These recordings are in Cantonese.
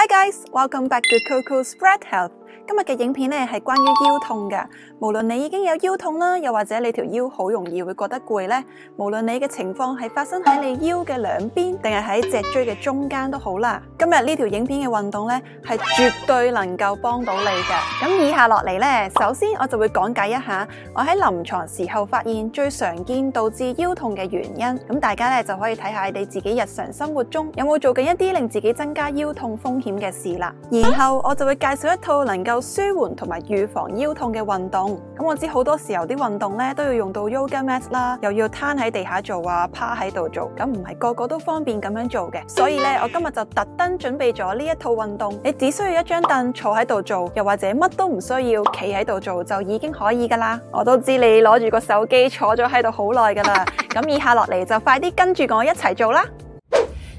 Hi guys, welcome back to Coco Spread Health。今日嘅影片咧係關於腰痛嘅，無論你已經有腰痛啦，又或者你條腰好容易會覺得攰咧，無論你嘅情況係發生喺你腰嘅兩邊，定係喺脊椎嘅中間都好啦。今日呢條影片嘅運動咧係絕對能夠幫到你嘅。咁以下落嚟咧，首先我就會講解一下我喺臨床時候發現最常見導致腰痛嘅原因。咁大家咧就可以睇下你自己日常生活中有冇做緊一啲令自己增加腰痛風險嘅事啦。然後我就會介紹一套能夠舒緩同埋預防腰痛嘅運動。咁我知好多時候啲運動咧都要用到 yoga mat 啦，又要攤喺地下做啊，趴喺度做，咁唔係個個都方便咁樣做嘅。所以咧，我今日就特登準備咗呢一套運動，你只需要一張凳坐喺度做，又或者乜都唔需要，企喺度做就已經可以噶啦。我都知你攞住個手機坐咗喺度好耐噶啦，咁以下落嚟就快啲跟住我一齊做啦。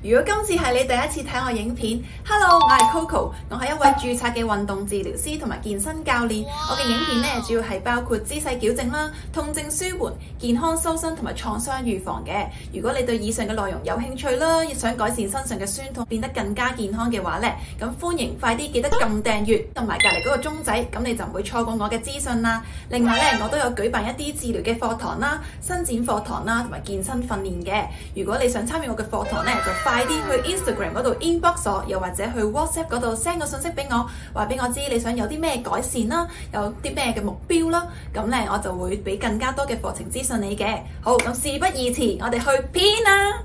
如果今次係你第一次睇我影片 ，Hello， 我係 Coco， 我係一位註冊嘅運動治療師同埋健身教練。我嘅影片咧主要係包括姿勢矯正啦、痛症舒緩、健康修身同埋創傷預防嘅。如果你對以上嘅內容有興趣啦，亦想改善身上嘅酸痛，變得更加健康嘅話咧，咁歡迎快啲記得撳訂閱同埋隔離嗰個鐘仔，咁你就唔會錯過我嘅資訊啦。另外咧，我都有舉辦一啲治療嘅課堂啦、伸展課堂啦同埋健身訓練嘅。如果你想參與我嘅課堂咧，就快啲去 Instagram 嗰度 inbox 我，又或者去 WhatsApp 嗰度 send 個信息俾我，話俾我知你想有啲咩改善啦，有啲咩嘅目標啦，咁咧我就會俾更加多嘅課程資訊你嘅。好，咁事不宜遲，我哋去片啦！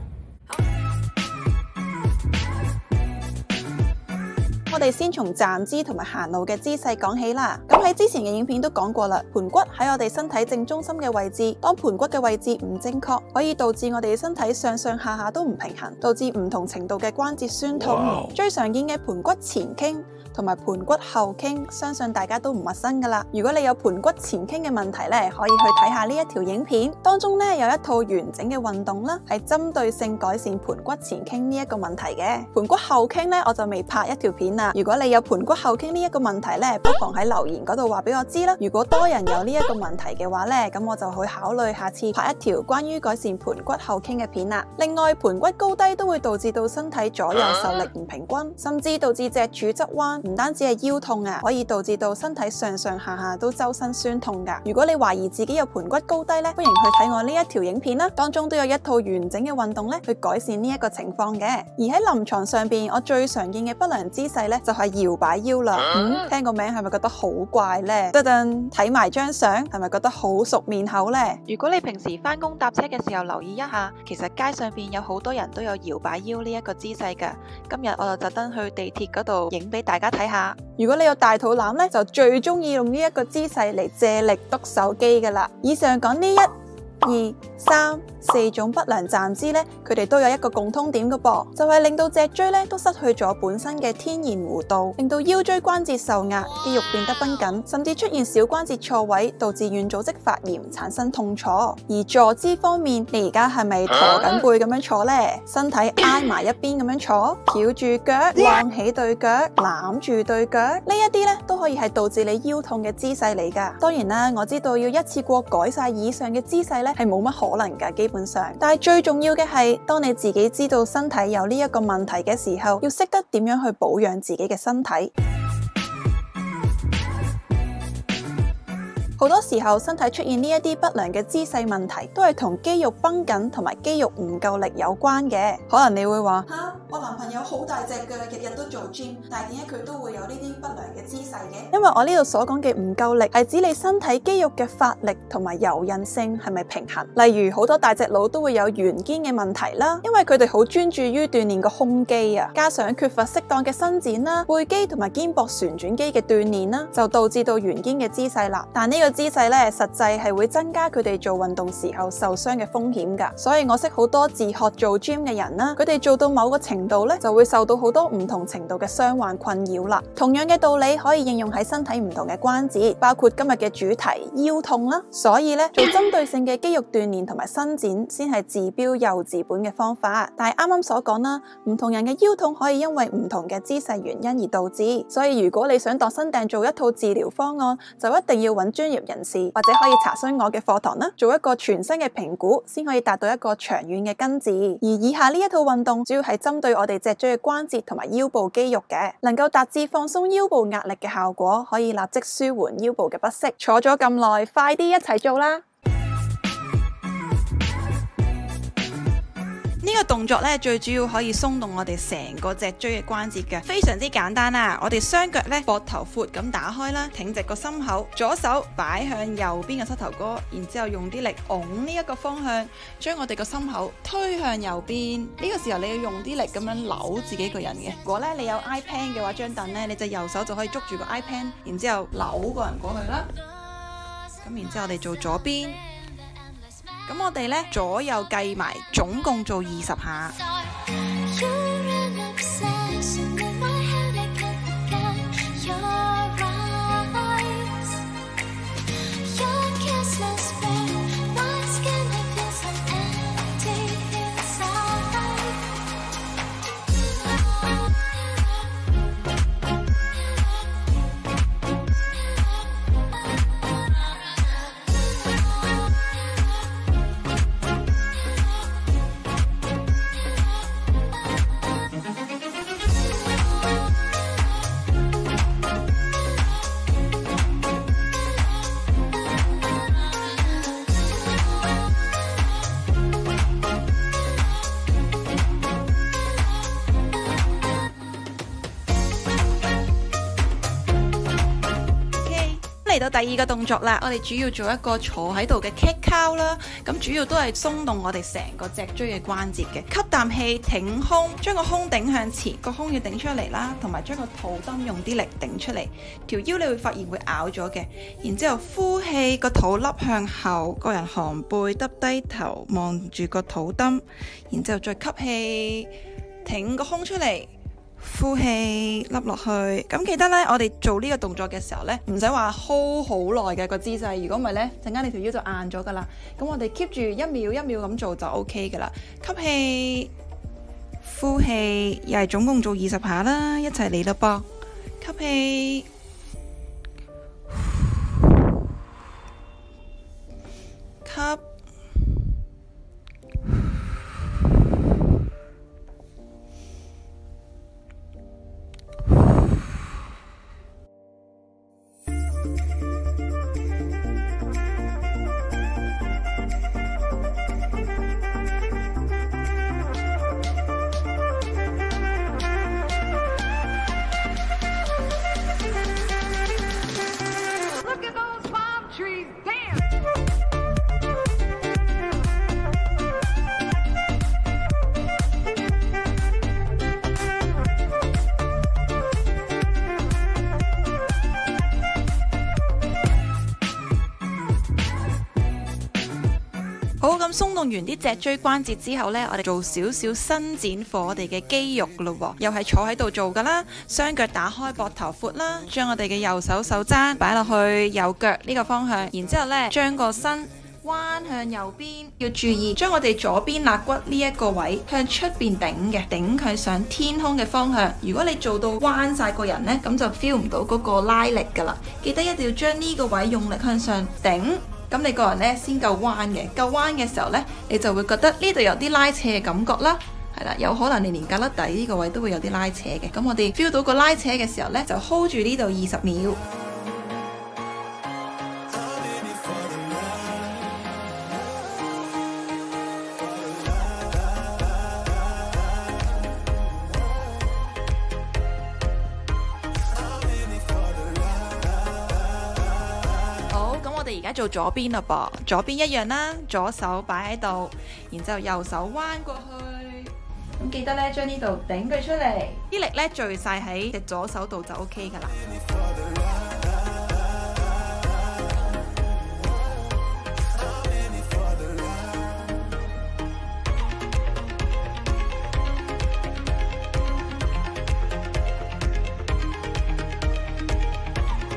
我哋先從站姿同埋行路嘅姿勢講起啦。咁喺之前嘅影片都講過啦，盤骨喺我哋身體正中心嘅位置，當盤骨嘅位置唔正確，可以導致我哋嘅身體上上下下都唔平衡，導致唔同程度嘅關節酸痛。最常見嘅盤骨前傾同埋盤骨後傾，相信大家都唔陌生噶啦。如果你有盤骨前傾嘅問題咧，可以去睇下呢一條影片，當中咧有一套完整嘅運動啦，係針對性改善盤骨前傾呢一個問題嘅。盤骨後傾咧，我就未拍一條片啦。如果你有盤骨後傾呢一個問題咧，不妨喺留言嗰度話俾我知啦。如果多人有呢一個問題嘅話咧，咁我就會考慮下次拍一條關於改善盤骨後傾嘅片啦。另外，盤骨高低都會導致到身體左右受力唔平均，甚至導致脊柱側彎。唔單止係腰痛啊，可以導致到身體上上下下都周身酸痛噶。如果你懷疑自己有盤骨高低咧，歡迎去睇我呢一條影片啦，當中都有一套完整嘅運動咧去改善呢一個情況嘅。而喺臨床上邊，我最常見嘅不良姿勢咧就係搖擺腰啦。聽個名係咪覺得好怪呢？睇埋張相係咪覺得好熟面口呢？如果你平時返工搭車嘅時候留意一下，其實街上邊有好多人都有搖擺腰呢一個姿勢噶。今日我就特登去地鐵嗰度影俾大家睇下。如果你有大肚腩咧，就最中意用呢一個姿勢嚟借力篤手機噶啦。以上講呢2、3、4種不良站姿咧，佢哋都有一個共通點嘅噃，就係令到脊椎咧都失去咗本身嘅天然弧度，令到腰椎關節受壓，肌肉變得繃緊，甚至出現小關節錯位，導致軟組織發炎，產生痛楚。而坐姿方面，你而家係咪駝緊背咁樣坐呢？身體挨埋一邊咁樣坐，翹住腳，晾起對腳，攬住對腳，呢一啲咧都可以係導致你腰痛嘅姿勢嚟噶。當然啦，我知道要一次過改晒以上嘅姿勢咧係冇乜可能噶，基本上。但係最重要嘅係，當你自己知道身體有呢一個問題嘅時候，要識得點樣去保養自己嘅身體。好多時候身體出現呢一啲不良嘅姿勢問題，都係同肌肉繃緊同埋肌肉唔夠力有關嘅。可能你會話吓，我男朋友好大隻嘅，日日都做 gym， 但係點解佢都會有呢啲不良嘅姿勢嘅？因為我呢度所講嘅唔夠力，係指你身體肌肉嘅發力同埋柔韌性係咪平衡。例如好多大隻佬都會有圓肩嘅問題啦，因為佢哋好專注於鍛煉個胸肌啊，加上缺乏適當嘅伸展啦、背肌同埋肩膊旋轉肌嘅鍛煉啦，就導致到圓肩嘅姿勢啦。但呢個姿勢咧，實際係會增加佢哋做運動時候受傷嘅風險噶。所以我識好多自學做 gym 嘅人啦，佢哋做到某個程度咧，就會受到好多唔同程度嘅傷患困擾啦。同樣嘅道理可以應用喺身體唔同嘅關節，包括今日嘅主題腰痛啦。所以咧，做針對性嘅肌肉鍛煉同埋伸展，先係治標又治本嘅方法。但係啱啱所講啦，唔同人嘅腰痛可以因為唔同嘅姿勢原因而導致。所以如果你想度身訂做一套治療方案，就一定要揾專業業人士，或者可以查詢我嘅課堂啦，做一個全身嘅評估，先可以達到一個長遠嘅根治。而以下呢一套運動主要係針對我哋脊椎嘅關節同埋腰部肌肉嘅，能夠達至放鬆腰部壓力嘅效果，可以立即舒緩腰部嘅不適。坐咗咁耐，快啲一齊做啦！呢個動作咧，最主要可以鬆動我哋成個脊椎嘅關節嘅，非常之簡單啦。我哋雙腳咧，膊頭闊咁打開啦，挺直個心口，左手擺向右邊嘅膝頭哥，然之後用啲力拱呢一個方向，將我哋個心口推向右邊。呢個時候你要用啲力咁樣扭自己個人嘅。如果咧你有 iPad 嘅話，張凳咧，你隻右手就可以捉住個 iPad， 然之後扭個人過去啦。咁然之後我哋做左邊。咁我哋咧左右計埋，總共做20下。嚟到第二個動作啦，我哋主要做一個坐喺度嘅 cat cow 啦，咁主要都係鬆動我哋成個脊椎嘅關節嘅。吸啖氣，挺胸，將個胸頂向前，個胸要頂出嚟啦，同埋將個肚墩用啲力頂出嚟，條腰你會發現會拗咗嘅。然之後呼氣，個肚凹向後，個人寒背耷低頭望住個肚墩，然之後再吸氣，挺個胸出嚟。呼氣，凹落去。咁記得呢，我哋做呢個動作嘅時候呢，唔使話 hold 好耐嘅個姿勢。如果唔係呢，陣間你條腰就硬咗噶啦。咁我哋 keep 住1秒1秒咁做就 OK 噶啦。吸氣，呼氣，又係總共做20下啦，一齊嚟啦噃。吸氣，吸。好，咁鬆動完啲脊椎關節之後呢，我哋做少少伸展課我哋嘅肌肉咯，又係坐喺度做噶啦，雙腳打開，膊頭闊啦，將我哋嘅右手手踭擺落去右腳呢個方向，然之後呢將個身彎向右邊，要注意將我哋左邊肋骨呢一個位向出邊頂嘅，頂佢上天空嘅方向。如果你做到彎晒個人呢，咁就 feel 唔到嗰個拉力噶啦。記得一定要將呢個位用力向上頂。咁你個人呢先夠彎嘅，夠彎嘅時候呢，你就會覺得呢度有啲拉扯嘅感覺啦，係啦，有可能你連胳肋底呢個位都會有啲拉扯嘅。咁我哋 feel 到個拉扯嘅時候呢，就 hold 住呢度20秒。我哋而家做左邊啦噃，左邊一樣啦，左手擺喺度，然之後右手彎過去，咁記得咧將呢度頂佢出嚟，啲力咧聚晒喺隻左手度就 OK 噶啦。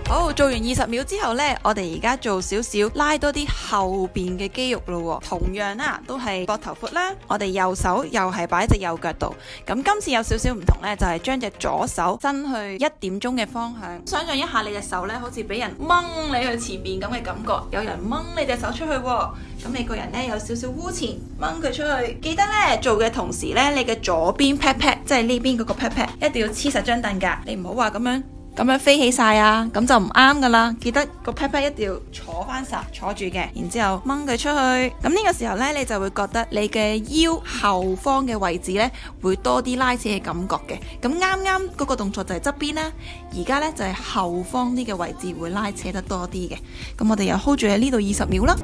好，做完20秒之後呢，我哋而家做少少拉多啲後邊嘅肌肉咯。同樣啦，都係膊頭闊啦。我哋右手又係擺喺隻右腳度。咁今次有少少唔同呢，就係將隻左手伸去1點鐘嘅方向。想象一下你隻手呢，好似俾人掹你去前面咁嘅感覺，有人掹你隻手出去喎。咁你個人呢，有少少污前，掹佢出去。記得呢，做嘅同時呢，你嘅左邊 pat pat，即係呢邊嗰個 pat pat，一定要黐實張凳㗎。你唔好話咁樣飛起晒啊，咁就唔啱噶啦。記得個 pat pat 一定要坐翻實，坐住嘅，然之後掹佢出去。咁呢個時候呢，你就會覺得你嘅腰後方嘅位置呢，會多啲拉扯嘅感覺嘅。咁啱啱嗰個動作就係側邊啦，而家呢，就係後方啲嘅位置會拉扯得多啲嘅。咁我哋又 hold 住喺呢度20秒啦。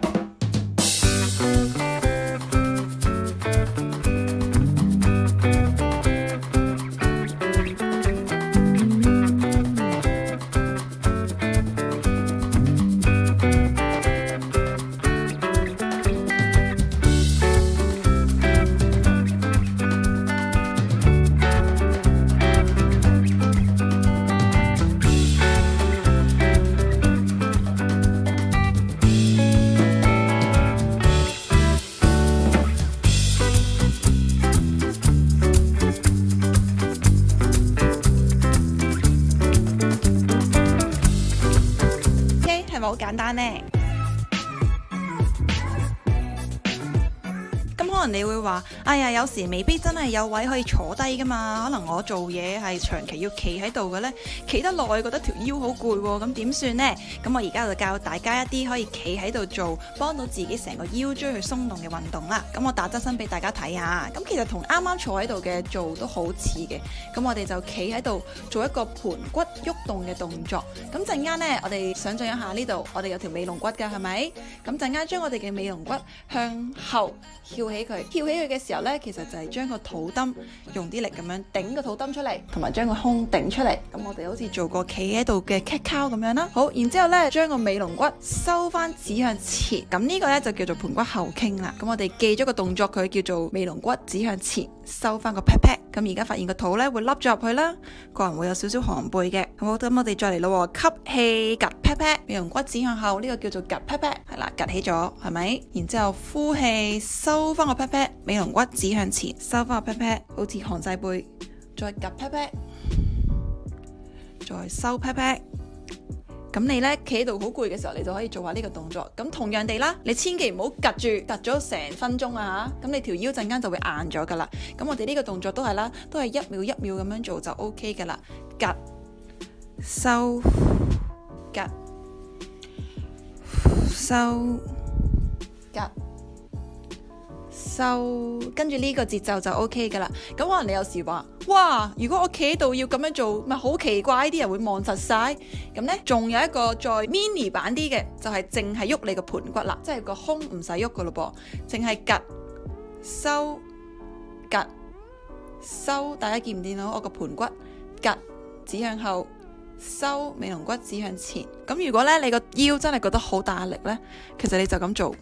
好簡單呢。可能你會話，哎呀，有時未必真係有位可以坐低噶嘛，可能我做嘢係長期要企喺度嘅呢，企得耐覺得條腰好攰喎，咁點算呢？咁我而家就教大家一啲可以企喺度做，幫到自己成個腰椎去鬆動嘅運動啦。咁我打側身俾大家睇下，咁其實同啱啱坐喺度嘅做都好似嘅。咁我哋就企喺度做一個盤骨喐動嘅動作。咁陣間呢，我哋想象一下呢度，我哋有條尾龍骨㗎，係咪？咁陣間將我哋嘅尾龍骨向後翹起佢。跳起佢嘅時候呢，其實就係將個肚墩用啲力咁樣頂個肚墩出嚟，同埋將個胸頂出嚟。咁我哋好似做個企喺度嘅 cat cow 咁樣啦。好，然之後呢，將個尾龍骨收翻指向前。咁呢個呢，就叫做盤骨後傾啦。咁我哋記咗個動作，佢叫做尾龍骨指向前，收翻個 pat pat。咁而家發現個肚呢會凹咗入去啦，個人會有少少寒背嘅。好，咁我哋再嚟咯，吸氣趌 pat pat，尾龍骨指向後，呢個叫做趌 pat pat，係啦，趌起咗，係咪？然之後呼氣，收翻個 pat pat，尾龍骨指向前，收翻個 pat pat，好似寒晒背，再趌 pat pat，再收 pat pat。咁你呢，企喺度好攰嘅時候，你就可以做下呢個動作。咁同樣地啦，你千祈唔好趌住，趌咗成分鐘啊嚇！咁你條腰陣間就會硬咗噶啦。咁我哋呢個動作都係啦，都係1秒1秒咁樣做就 OK 噶啦。趌收趌收趌收，跟住呢個節奏就 OK 噶啦。咁可能你有時話，哇！如果我企喺度要咁樣做，咪好奇怪，啲人會望實晒。咁呢，仲有一個再 mini 版啲嘅，就係淨係喐你個盤骨啦，即係個胸唔使喐噶咯噃，淨係趌收趌收。大家見唔見到我個盤骨趌指向後，收尾龍骨指向前。咁如果呢，你個腰真係覺得好大壓力呢，其實你就咁做。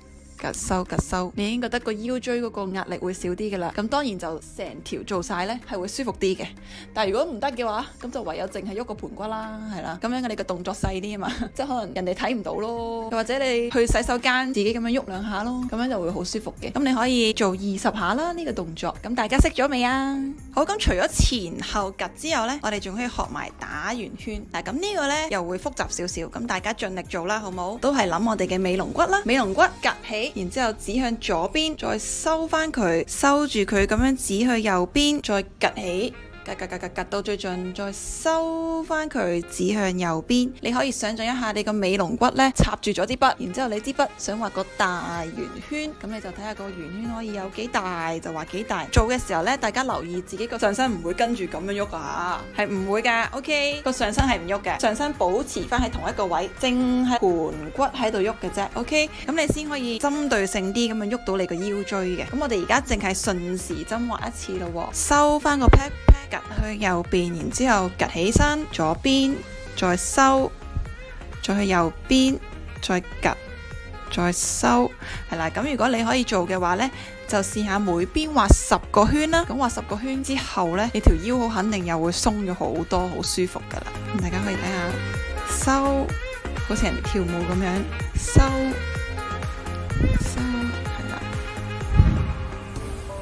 趌收趌收，你已經覺得個腰椎嗰個壓力會少啲噶啦。咁當然就成條做晒呢係會舒服啲嘅。但係如果唔得嘅話，咁就唯有淨係喐個盤骨啦，係啦。咁樣你個動作細啲啊嘛，即係可能人哋睇唔到咯。又或者你去洗手間自己咁樣喐兩下咯，咁樣就會好舒服嘅。咁你可以做20下啦呢個動作。咁大家識咗未啊？好，咁除咗前後趌之後呢，我哋仲可以學埋打圓圈。嗱，咁呢個呢又會複雜少少。咁大家盡力做啦，好冇？都係諗我哋嘅尾龍骨啦，尾龍骨趌起。然之後指向左邊，再收翻佢，收住佢咁樣指去右邊，再趌起，趌到最盡，再收翻佢指向右邊。你可以想象一下你個尾龍骨呢插住咗支筆，然之後你支筆想畫個大圓圈，咁你就睇下個圓圈可以有幾大就畫幾大。做嘅時候呢，大家留意自己個上身唔會跟住咁樣喐啊，係唔會噶。OK，個上身係唔喐嘅，上身保持翻喺同一個位，淨係盤骨喺度喐嘅啫。OK，咁你先可以針對性啲咁樣喐到你個腰椎嘅。咁我哋而家淨係順時針畫一次咯，收翻個 pat pat。趌去右邊，然之後趌起身，左邊再收，再去右邊再趌，再收，係啦。咁如果你可以做嘅話呢，就試下每邊畫10個圈啦。咁畫10個圈之後呢，你條腰好肯定又會鬆咗好多，好舒服噶啦。咁大家可以睇下收，好似人哋跳舞咁樣收係啦，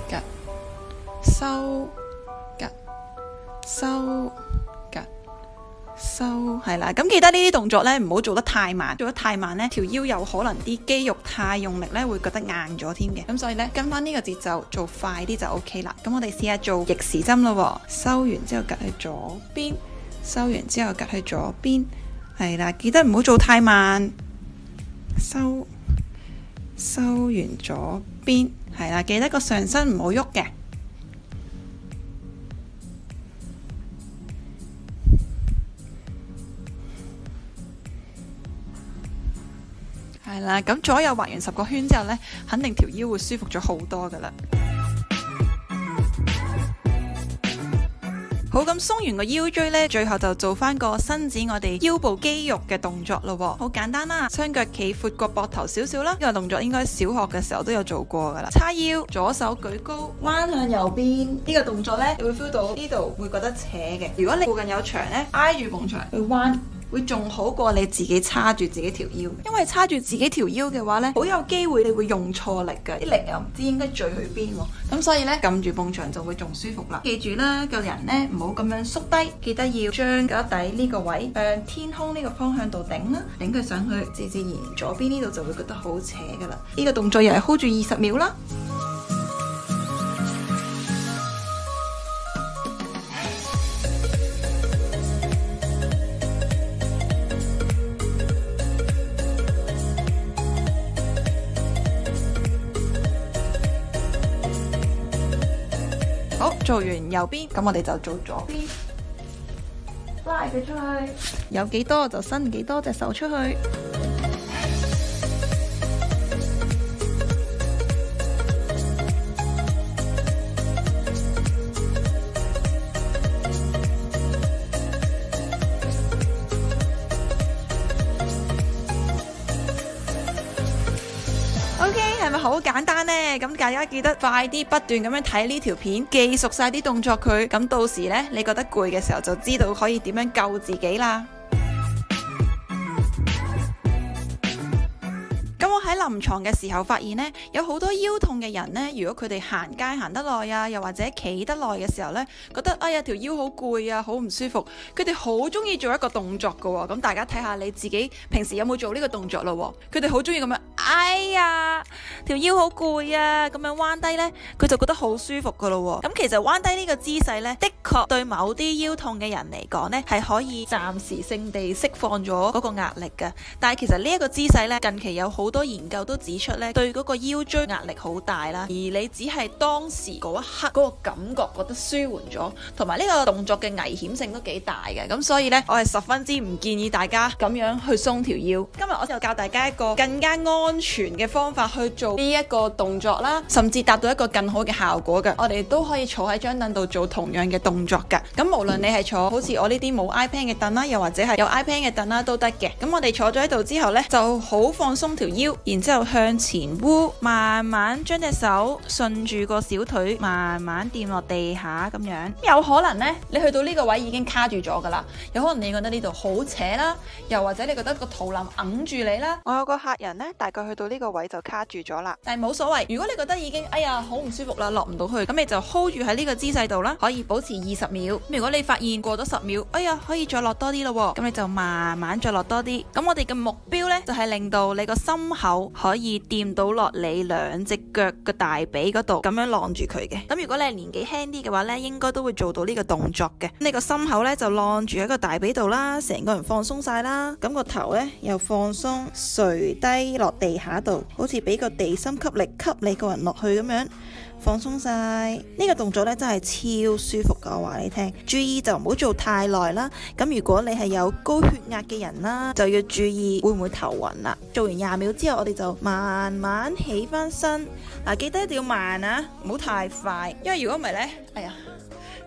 趌收趌收趌收係啦。咁記得呢啲動作呢，唔好做得太慢，做得太慢呢，條腰有可能啲肌肉太用力呢，會覺得硬咗添嘅。咁所以呢，跟翻呢個節奏做快啲就 OK 啦。咁我哋試下做逆時針咯，收完之後趌去左邊，收完之後趌去左邊，係啦，記得唔好做太慢。收完左邊，係啦，記得個上身唔好喐嘅。係啦，咁左右畫完10個圈之後呢，肯定條腰會舒服咗好多噶啦。好，咁鬆完個腰椎呢，最後就做翻個伸展我哋腰部肌肉嘅動作咯。好簡單啦，雙腳企闊個膊頭少少啦。呢個動作應該小學嘅時候都有做過噶啦。叉腰，左手舉高，彎向右邊。呢個動作呢，你會 feel 到呢度會覺得扯嘅。如果你附近有牆呢，挨住埲牆去彎，會仲好過你自己叉住自己條腰，因為叉住自己條腰嘅話呢，好有機會你會用錯力㗎，啲力又唔知應該聚去邊喎。咁所以呢，撳住埲牆就會仲舒服啦。記住啦，個人呢唔好咁樣縮低，記得要將腳底呢個位向天空呢個方向度頂啦，頂佢上去，自然左邊呢度就會覺得好扯㗎啦。呢個動作又係 hold 住20秒啦。好，做完右邊，咁我哋就做左邊，拉佢出去，有幾多就伸幾多隻手出去。係咪好簡單呢？咁大家記得快啲不斷咁樣睇呢條片，記熟晒啲動作佢，咁到時呢，你覺得攰嘅時候就知道可以點樣救自己啦。我喺臨床嘅時候發現呢，有好多腰痛嘅人呢，如果佢哋行街行得耐啊，又或者企得耐嘅時候呢，覺得哎呀條腰好攰啊，好唔舒服，佢哋好中意做一個動作噶喎。咁大家睇下你自己平時有冇做呢個動作咯？佢哋好中意咁樣，哎呀條腰好攰啊，咁樣彎低呢，佢就覺得好舒服噶咯。咁其實彎低呢個姿勢呢，的確對某啲腰痛嘅人嚟講呢，係可以暫時性地釋放咗嗰個壓力噶。但係其實呢一個姿勢呢，近期有好多研究都指出咧，對嗰個腰椎壓力好大啦，而你只係當時嗰一刻嗰個感覺覺得舒緩咗，同埋呢個動作嘅危險性都幾大嘅，咁所以呢，我係十分之唔建議大家咁樣去鬆條腰。今日我就教大家一個更加安全嘅方法去做呢一個動作啦，甚至達到一個更好嘅效果嘅。我哋都可以坐喺張凳度做同樣嘅動作噶。咁無論你係坐好似我呢啲冇 iPad 嘅凳啦，又或者係有 iPad 嘅凳啦都得嘅。咁我哋坐咗喺度之後呢，就好放鬆條腰，然之後向前彎，慢慢將隻手順住個小腿慢慢掂落地下咁樣。有可能呢，你去到呢個位已經卡住咗噶啦，有可能你覺得呢度好扯啦，又或者你覺得個肚腩揞住你啦。我有個客人呢，大概去到呢個位就卡住咗啦，但係冇所謂。如果你覺得已經哎呀好唔舒服啦，落唔到去，咁你就 hold 住喺呢個姿勢度啦，可以保持20秒。如果你發現過咗10秒，哎呀可以再落多啲咯，咁你就慢慢再落多啲。咁我哋嘅目標呢，就係令到你個心口可以掂到落你兩隻腳嘅大髀嗰度，咁樣晾住佢嘅。咁如果你係年紀輕啲嘅話呢，應該都會做到呢個動作嘅。你個心口呢，就晾住喺個大髀度啦，成個人放鬆晒啦。咁個頭呢，又放鬆垂低落地下度，好似俾個地心吸力吸你個人落去咁樣。放鬆晒，呢個動作呢真係超舒服噶，我話你聽。注意就唔好做太耐啦。咁如果你係有高血壓嘅人啦，就要注意會唔會頭暈啦。做完20秒之後，我哋就慢慢起翻身。嗱，記得一定要慢啊，唔好太快，因為如果唔係呢，哎呀，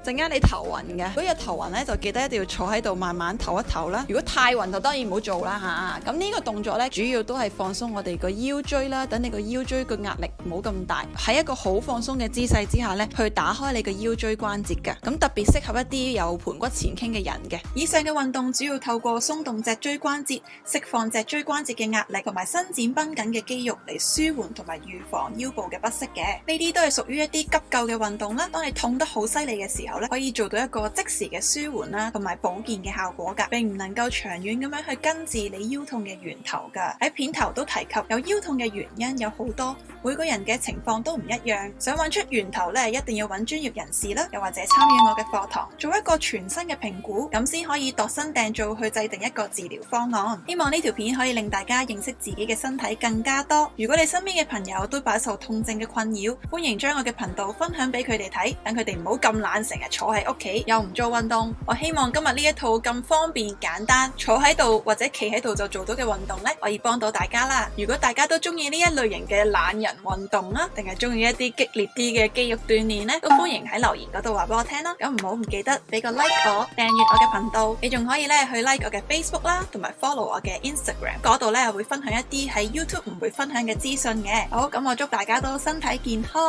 陣間你頭暈嘅，如果有頭暈咧，就記得一定要坐喺度慢慢唞一唞啦。如果太暈就當然唔好做啦吓。咁呢個動作咧，主要都係放鬆我哋個腰椎啦，等你個腰椎個壓力唔好咁大，喺一個好放鬆嘅姿勢之下咧，去打開你個腰椎關節嘅。咁特別適合一啲有盤骨前傾嘅人嘅。以上嘅運動主要透過鬆動脊椎關節，釋放脊椎關節嘅壓力，同埋伸展繃緊嘅肌肉嚟舒緩同埋預防腰部嘅不適嘅。呢啲都係屬於一啲急救嘅運動啦。當你痛得好犀利嘅時候咧，可以做到一個即時嘅舒緩啦，同埋保健嘅效果噶，並唔能夠長遠咁樣去根治你腰痛嘅源頭噶。喺片頭都提及有腰痛嘅原因有好多，每個人嘅情況都唔一樣，想揾出源頭咧，一定要揾專業人士啦，又或者參與我嘅課堂，做一個全新嘅評估，咁先可以度身訂造去制定一個治療方案。希望呢條片可以令大家認識自己嘅身體更加多。如果你身邊嘅朋友都飽受痛症嘅困擾，歡迎將我嘅頻道分享俾佢哋睇，等佢哋唔好咁懶，成日坐喺屋企又唔做運動。我希望今日呢一套咁方便簡單，坐喺度或者企喺度就做到嘅運動咧，可以幫到大家啦。如果大家都中意呢一類型嘅懶人運動啦，定係中意一啲激烈啲嘅肌肉鍛煉咧，都歡迎喺留言嗰度話俾我聽啦。咁唔好唔記得俾個 like 我，訂閱我嘅頻道。你仲可以咧去 like 我嘅 Facebook 啦，同埋 follow 我嘅 Instagram， 嗰度咧會分享一啲喺 YouTube 唔會分享嘅資訊嘅。好，咁我祝大家都身體健康。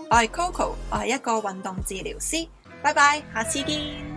我係 Coco， 我係一個運動治療師。拜拜，下次見。